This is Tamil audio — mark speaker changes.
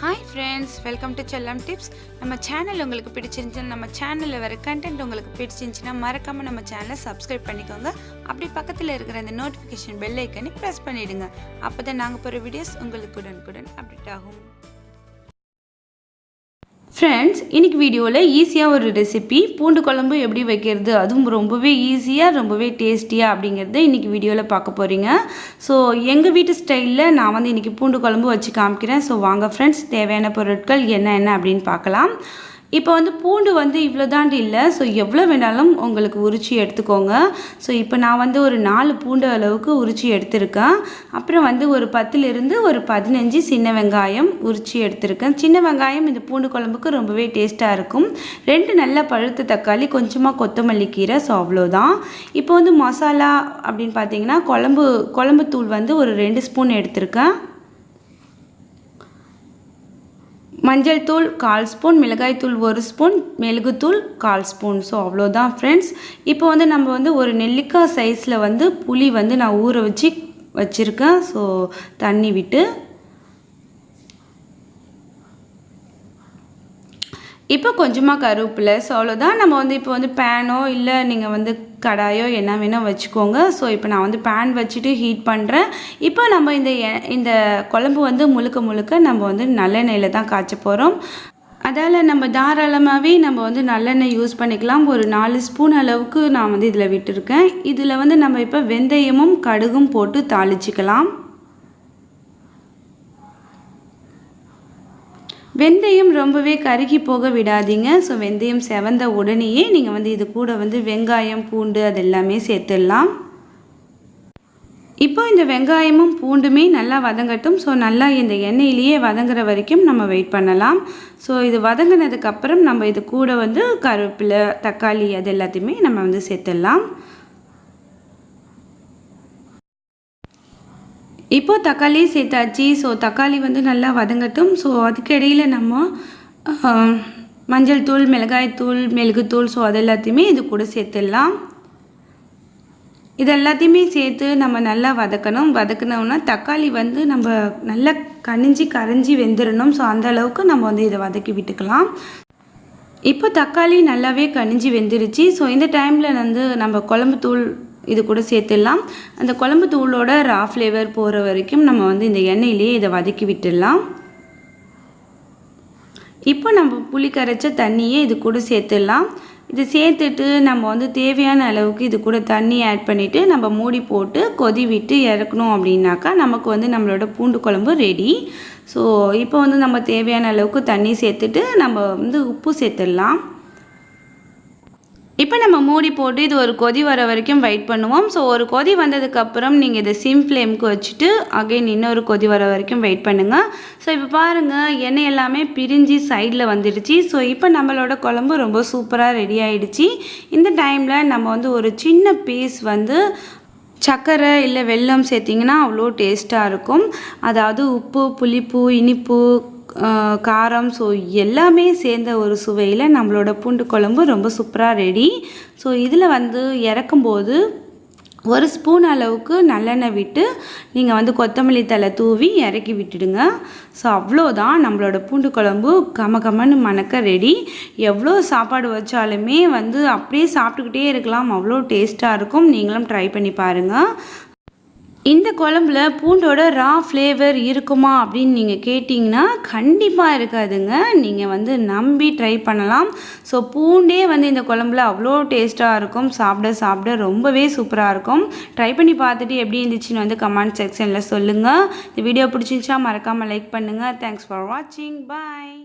Speaker 1: ஹாய் ஃப்ரெண்ட்ஸ், வெல்கம் டு செல்லம் டிப்ஸ். நம்ம சேனல் உங்களுக்கு பிடிச்சிருந்துச்சுன்னா, நம்ம சேனலில் வர கண்டென்ட் உங்களுக்கு பிடிச்சிருந்துச்சுன்னா மறக்காமல் நம்ம சேனலை சப்ஸ்கிரைப் பண்ணிக்கோங்க. அப்படி பக்கத்தில் இருக்கிற அந்த நோட்டிஃபிகேஷன் பெல் ஐக்கனை ப்ரெஸ் பண்ணிவிடுங்க. அப்போ தான் நாங்கள் போகிற வீடியோஸ் உங்களுக்கு உடனுக்குடன் அப்டேட் ஆகும். ஃப்ரெண்ட்ஸ், இன்றைக்கி வீடியோவில் ஈஸியாக ஒரு ரெசிபி பூண்டு குழம்பு எப்படி வைக்கிறது, அதுவும் ரொம்பவே ஈஸியாக ரொம்பவே டேஸ்டியாக அப்படிங்கிறத இன்றைக்கி வீடியோவில் பார்க்க போகிறீங்க. ஸோ எங்கள் வீட்டு ஸ்டைலில் நான் வந்து இன்றைக்கி பூண்டு குழம்பு வச்சு காமிக்கிறேன். ஸோ வாங்க ஃப்ரெண்ட்ஸ், தேவையான பொருட்கள் என்ன அப்படின்னு பார்க்கலாம். இப்போ வந்து பூண்டு வந்து இவ்வளோ தாண்டி இல்லை, ஸோ எவ்வளோ வேணாலும் உங்களுக்கு உரிச்சி எடுத்துக்கோங்க. ஸோ இப்போ நான் வந்து ஒரு 4 பூண்டு அளவுக்கு உரிச்சி எடுத்திருக்கேன். அப்புறம் வந்து ஒரு 10லிருந்து ஒரு 15 சின்ன வெங்காயம் உரிச்சி எடுத்திருக்கேன். சின்ன வெங்காயம் இந்த பூண்டு குழம்புக்கு ரொம்பவே டேஸ்ட்டாக இருக்கும். 2 நல்ல பழுத்த தக்காளி, கொஞ்சமாக கொத்தமல்லி கீரை. ஸோ அவ்வளோதான். இப்போ வந்து மசாலா அப்படின்னு பார்த்தீங்கன்னா குழம்பு தூள் வந்து ஒரு 2 ஸ்பூன் எடுத்திருக்கேன். மஞ்சள் தூள் 1/4 ஸ்பூன், மிளகாய் தூள் 1 ஸ்பூன், மிளகுத்தூள் 1/4 ஸ்பூன். ஸோ அவ்வளோதான் ஃப்ரெண்ட்ஸ். இப்போ வந்து நம்ம வந்து ஒரு நெல்லிக்காய் சைஸில் வந்து புளி வந்து நான் ஊற வச்சுருக்கேன். ஸோ தண்ணி விட்டு இப்போ கொஞ்சமாக கருவேப்பிலை. ஸோ அவ்வளோதான். நம்ம வந்து இப்போ வந்து பேனோ இல்லை நீங்கள் வந்து கடாயோ என்ன வேணால் வச்சுக்கோங்க. ஸோ இப்போ நான் வந்து பேன் வச்சுட்டு ஹீட் பண்ணுறேன். இப்போ நம்ம இந்த குழம்பு வந்து முழுக்க நம்ம வந்து நல்லெண்ணெயில் தான் காய்ச்ச போகிறோம். அதால் நம்ம தாராளமாகவே நம்ம வந்து நல்லெண்ணெய் யூஸ் பண்ணிக்கலாம். ஒரு 4 ஸ்பூன் அளவுக்கு நான் வந்து இதில் விட்டுருக்கேன். இதில் வந்து நம்ம இப்போ வெந்தயமும் கடுகும் போட்டு தாளிச்சிக்கலாம். வெந்தயம் ரொம்பவே கருகி போக விடாதீங்க. ஸோ வெந்தயம் செவந்த உடனேயே நீங்கள் வந்து இது கூட வந்து வெங்காயம், பூண்டு அது எல்லாமே சேர்த்துடலாம். இப்போ இந்த வெங்காயமும் பூண்டுமே நல்லா வதங்கட்டும். ஸோ நல்லா இந்த எண்ணெயிலேயே வதங்குற வரைக்கும் நம்ம வெயிட் பண்ணலாம். ஸோ இது வதங்கினதுக்கப்புறம் நம்ம இது கூட வந்து கருவேப்பிலை, தக்காளி அது எல்லாத்தையுமே நம்ம வந்து சேர்த்துடலாம். இப்போது தக்காளி சேர்த்தாச்சு. ஸோ தக்காளி வந்து நல்லா வதங்கட்டும். ஸோ அதுக்கிடையில் நம்ம மஞ்சள் தூள், மிளகாய் தூள், மிளகுத்தூள் ஸோ அது எல்லாத்தையுமே இது கூட சேர்த்துடலாம். இது எல்லாத்தையுமே சேர்த்து நம்ம நல்லா வதக்கணும்னா தக்காளி வந்து நம்ம நல்லா கரைஞ்சி வெந்துடணும். ஸோ அந்த அளவுக்கு நம்ம வந்து இதை வதக்கி விட்டுக்கலாம். இப்போ தக்காளி நல்லாவே கனிஞ்சி வெந்துருச்சு. ஸோ இந்த டைமில் வந்து நம்ம குழம்பு தூள் இது கூட சேர்த்துடலாம். அந்த குழம்பு தூளோட ரா ஃப்ளேவர் போகிற வரைக்கும் நம்ம வந்து இந்த எண்ணெயிலேயே இதை வதக்கி விட்டுடலாம். இப்போ நம்ம புளி கரைச்ச தண்ணியே இது கூட சேர்த்துடலாம். இது சேர்த்துட்டு நம்ம வந்து தேவையான அளவுக்கு இது கூட தண்ணி ஆட் பண்ணிவிட்டு நம்ம மூடி போட்டு கொதி விட்டு இறக்கணும். அப்படின்னாக்கா நமக்கு வந்து நம்மளோட பூண்டு குழம்பு ரெடி. ஸோ இப்போ வந்து நம்ம தேவையான அளவுக்கு தண்ணி சேர்த்துட்டு நம்ம வந்து உப்பு சேர்த்துடலாம். இப்போ நம்ம மூடி போட்டு இது ஒரு கொதி வர வரைக்கும் வெயிட் பண்ணுவோம். ஸோ ஒரு கொதி வந்ததுக்கப்புறம் நீங்கள் இதை சிம் ஃப்ளேமுக்கு வச்சுட்டு அகைன் இன்னொரு கொதி வர வரைக்கும் வெயிட் பண்ணுங்கள். ஸோ இப்போ பாருங்கள், எண்ணெய் எல்லாமே பிரிஞ்சு சைடில் வந்துடுச்சு. ஸோ இப்போ நம்மளோட குழம்பு ரொம்ப சூப்பராக ரெடி ஆகிடுச்சு. இந்த டைமில் நம்ம வந்து ஒரு சின்ன பீஸ் வந்து சர்க்கரை இல்லை வெல்லம் சேர்த்திங்கன்னா அவ்வளோ டேஸ்ட்டாக இருக்கும். அதாவது உப்பு, புளிப்பு, இனிப்பு, காரம் ஸோ எல்லாமே சேர்ந்த ஒரு சுவையில் நம்மளோட பூண்டு குழம்பு ரொம்ப சூப்பராக ரெடி. ஸோ இதில் வந்து இறக்கும்போது 1 ஸ்பூன் அளவுக்கு நல்லெண்ணெய் விட்டு நீங்கள் வந்து கொத்தமல்லி தழை தூவி இறக்கி விட்டுடுங்க. ஸோ அவ்வளோதான், நம்மளோட பூண்டு குழம்பு கமன்னு மணக்க ரெடி. எவ்வளோ சாப்பாடு வச்சாலுமே வந்து அப்படியே சாப்பிட்டுக்கிட்டே இருக்கலாம், அவ்வளோ டேஸ்ட்டாக இருக்கும். நீங்களும் ட்ரை பண்ணி பாருங்கள். இந்த குழம்புல பூண்டோட ரா ஃப்ளேவர் இருக்குமா அப்படின்னு நீங்கள் கேட்டிங்கன்னா கண்டிப்பாக இருக்காதுங்க. நீங்கள் வந்து நம்பி ட்ரை பண்ணலாம். ஸோ பூண்டே வந்து இந்த குழம்புல அவ்வளோ டேஸ்ட்டாக இருக்கும். சாப்பிட ரொம்பவே சூப்பராக இருக்கும். ட்ரை பண்ணி பார்த்துட்டு எப்படி இருந்துச்சுன்னு வந்து கமெண்ட் செக்ஷனில் சொல்லுங்கள். இந்த வீடியோ பிடிச்சிருந்துச்சா மறக்காமல் லைக் பண்ணுங்கள். தேங்க்ஸ் ஃபார் வாட்சிங். பாய்.